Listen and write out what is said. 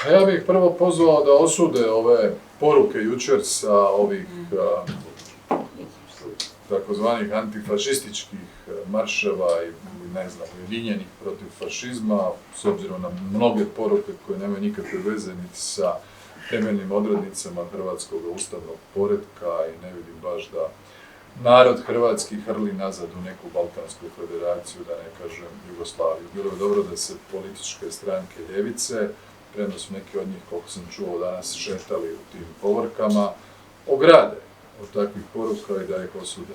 Ja bih prvo pozvao da osude ove poruke jučer sa ovih takozvanih antifašističkih marševa i ne znam, ujedinjenih protiv fašizma, s obzirom na mnoge poruke koje nemaju nikakve veze niti sa temeljnim odrednicama hrvatskog ustavnog poretka i ne vidim baš da narod hrvatski hrli nazad u neku Balkansku federaciju, da ne kažem Jugoslaviju. Bilo je dobro da se političke stranke ljevice, premda su neki od njih, koliko sam čuo, danas šetali u tim povorkama, ograde od takvih poruka i da ih osude.